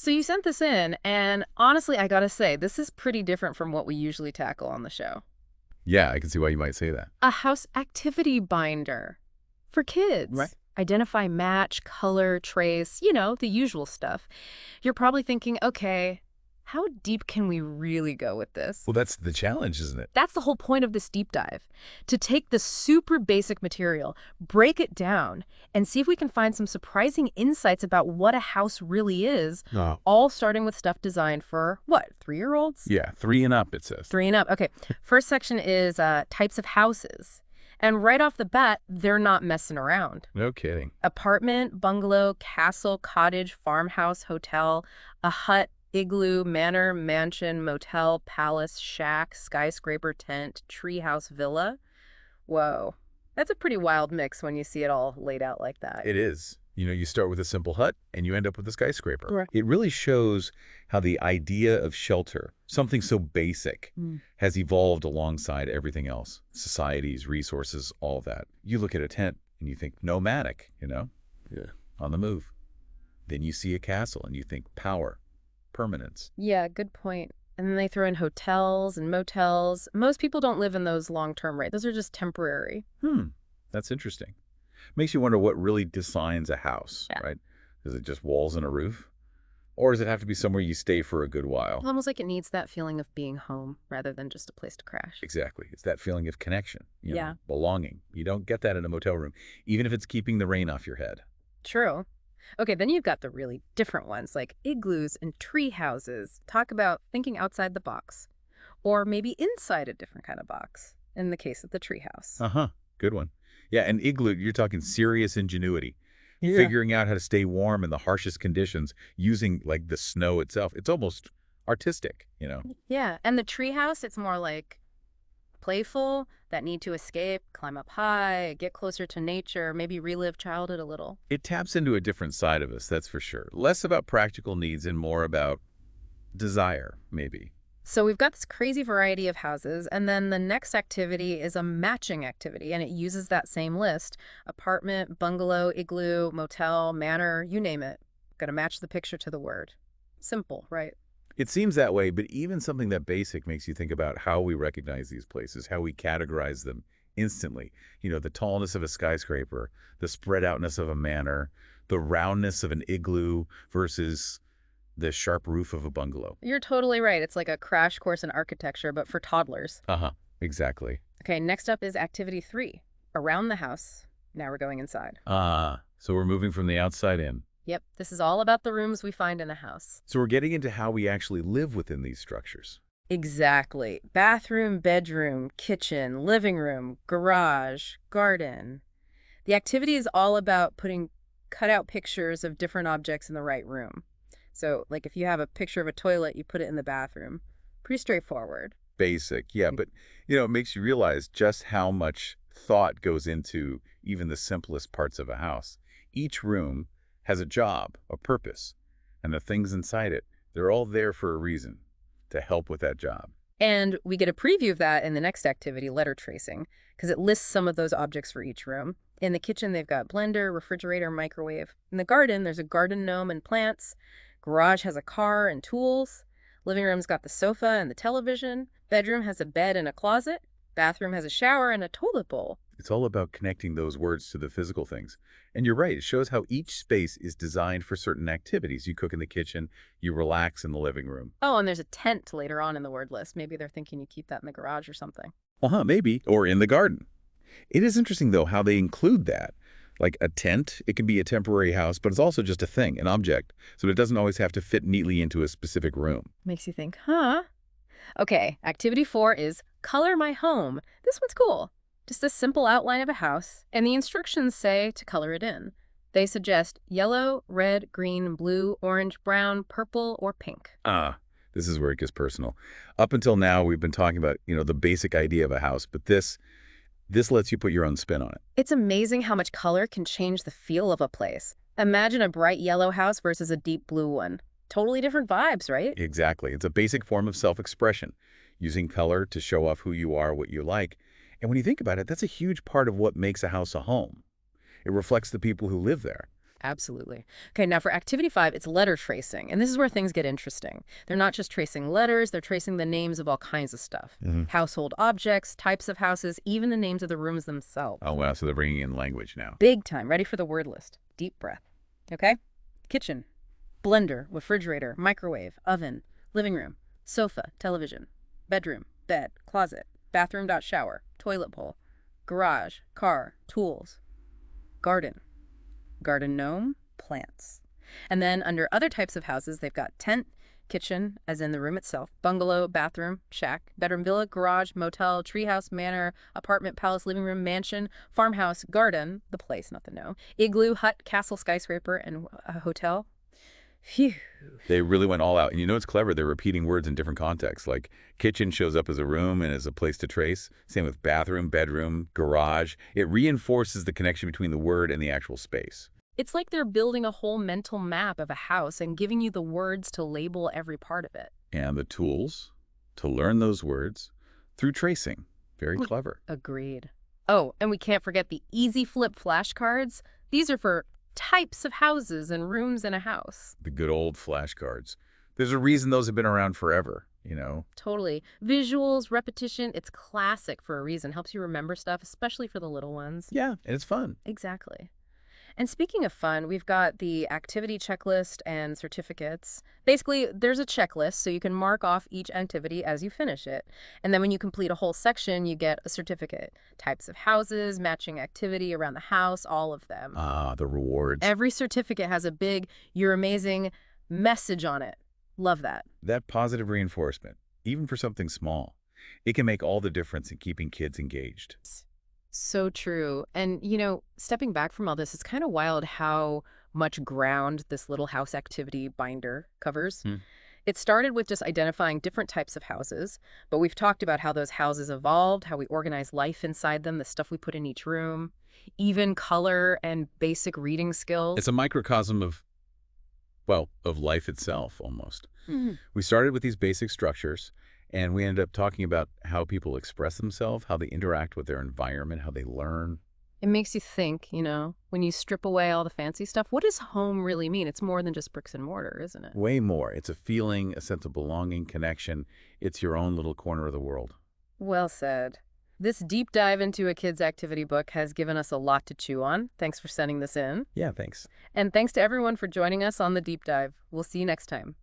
So you sent this in, and honestly, I gotta say, this is pretty different from what we usually tackle on the show. Yeah, I can see why you might say that. A house activity binder for Right. kids. Identify, match, color, trace, the usual stuff. You're probably thinking, okay, how deep can we really go with this? Well, that's the challenge, isn't it? That's the whole point of this deep dive, to take the super basic material, break it down, and see if we can find some surprising insights about what a house really is, Oh. all starting with stuff designed for, what, 3-year-olds? Yeah, 3 and up, it says. 3 and up. Okay. First section is types of houses. And right off the bat, they're not messing around. No kidding. Apartment, bungalow, castle, cottage, farmhouse, hotel, a hut, igloo, manor, mansion, motel, palace, shack, skyscraper, tent, treehouse, villa. Whoa. That's a pretty wild mix when you see it all laid out like that. It is. You start with a simple hut and you end up with a skyscraper. Right. It really shows how the idea of shelter, something so basic, has evolved alongside everything else. Societies, resources, all of that. You look at a tent and you think nomadic, Yeah. On the move. Then you see a castle and you think power, permanence. Yeah, good point. And then they throw in hotels and motels. Most people don't live in those long-term, right? Those are just temporary. That's interesting. Makes you wonder what really defines a house, Yeah. right? Is it just walls and a roof? Or does it have to be somewhere you stay for a good while? Almost like it needs that feeling of being home rather than just a place to crash. Exactly. It's that feeling of connection, Yeah. belonging. You don't get that in a motel room, even if it's keeping the rain off your head. True. Okay, then you've got the really different ones like igloos and tree houses. Talk about thinking outside the box. Or maybe inside a different kind of box, in the case of the treehouse. Uh-huh. Good one. Yeah, an igloo, you're talking serious ingenuity. Yeah. Figuring out how to stay warm in the harshest conditions using, like, the snow itself. It's almost artistic. Yeah, and the treehouse, it's more like playful, that need to escape, climb up high, get closer to nature, maybe relive childhood a little. It taps into a different side of us, that's for sure. Less about practical needs and more about desire, maybe. So we've got this crazy variety of houses, and then the next activity is a matching activity, and it uses that same list. Apartment, bungalow, igloo, motel, manor, you name it. Got to match the picture to the word. Simple, right? It seems that way, but even something that basic makes you think about how we recognize these places, how we categorize them instantly. The tallness of a skyscraper, the spread outness of a manor, the roundness of an igloo versus the sharp roof of a bungalow. You're totally right. It's like a crash course in architecture, but for toddlers. Uh-huh. Exactly. Okay, next up is activity 3, around the house. Now we're going inside. So we're moving from the outside in. Yep, this is all about the rooms we find in a house. So we're getting into how we actually live within these structures. Exactly. Bathroom, bedroom, kitchen, living room, garage, garden. The activity is all about putting cutout pictures of different objects in the right room. So, like if you have a picture of a toilet, you put it in the bathroom. Pretty straightforward. Basic, yeah, but it makes you realize just how much thought goes into even the simplest parts of a house. Each room has a job, a purpose, and the things inside it, they're all there for a reason, to help with that job. And we get a preview of that in the next activity, letter tracing, because it lists some of those objects for each room. In the kitchen, they've got blender, refrigerator, microwave. In the garden, there's a garden gnome and plants. Garage has a car and tools. Living room's got the sofa and the television. Bedroom has a bed and a closet. Bathroom has a shower and a toilet bowl. It's all about connecting those words to the physical things. And you're right, it shows how each space is designed for certain activities. You cook in the kitchen, you relax in the living room. Oh, and there's a tent later on in the word list. Maybe they're thinking you keep that in the garage or something. Maybe. Or in the garden. It is interesting, though, how they include that. Like a tent, it can be a temporary house, but it's also just a thing, an object. So it doesn't always have to fit neatly into a specific room. Makes you think, huh? Okay, activity 4 is color my home. This one's cool. Just a simple outline of a house, and the instructions say to color it in. They suggest yellow, red, green, blue, orange, brown, purple, or pink. This is where it gets personal. Up until now, we've been talking about, the basic idea of a house, but this lets you put your own spin on it. It's amazing how much color can change the feel of a place. Imagine a bright yellow house versus a deep blue one. Totally different vibes, right? Exactly. It's a basic form of self-expression, using color to show off who you are, what you like. And when you think about it, that's a huge part of what makes a house a home. It reflects the people who live there. Absolutely. Okay, now for activity 5, it's letter tracing. And this is where things get interesting. They're not just tracing letters, they're tracing the names of all kinds of stuff. Hmm. Household objects, types of houses, even the names of the rooms themselves. Oh, wow. So they're bringing in language now. Big time. Ready for the word list. Deep breath. Okay? Kitchen, blender, refrigerator, microwave, oven, living room, sofa, television, bedroom, bed, closet, bathroom shower, toilet bowl, garage, car, tools, garden, garden gnome, plants. And then under other types of houses, they've got tent, kitchen, as in the room itself, bungalow, bathroom, shack, bedroom, villa, garage, motel, treehouse, manor, apartment, palace, living room, mansion, farmhouse, garden, the place, not the gnome, igloo, hut, castle, skyscraper, and a hotel. Phew. They really went all out. And you know it's clever? They're repeating words in different contexts. Like kitchen shows up as a room and as a place to trace. Same with bathroom, bedroom, garage. It reinforces the connection between the word and the actual space. It's like they're building a whole mental map of a house and giving you the words to label every part of it. And the tools to learn those words through tracing. Very clever. Agreed. Oh, and we can't forget the easy flip flashcards. These are for types of houses and rooms in a house. The good old flashcards. There's a reason those have been around forever, you know? Totally. Visuals, repetition, it's classic for a reason. Helps you remember stuff, especially for the little ones. Yeah, and it's fun. Exactly. And speaking of fun, we've got the activity checklist and certificates. Basically, there's a checklist, so you can mark off each activity as you finish it. And then when you complete a whole section, you get a certificate. Types of houses, matching activity around the house, all of them. Ah, the rewards. Every certificate has a big, "You're amazing" message on it. Love that. That positive reinforcement, even for something small, it can make all the difference in keeping kids engaged. So true. And, stepping back from all this, it's kind of wild how much ground this little house activity binder covers. Hmm. It started with just identifying different types of houses, but we've talked about how those houses evolved, how we organize life inside them, the stuff we put in each room, even color and basic reading skills. It's a microcosm of, well, of life itself, almost. Mhm. We started with these basic structures, and we ended up talking about how people express themselves, how they interact with their environment, how they learn. It makes you think, when you strip away all the fancy stuff, what does home really mean? It's more than just bricks and mortar, isn't it? Way more. It's a feeling, a sense of belonging, connection. It's your own little corner of the world. Well said. This deep dive into a kid's activity book has given us a lot to chew on. Thanks for sending this in. Yeah, thanks. And thanks to everyone for joining us on the deep dive. We'll see you next time.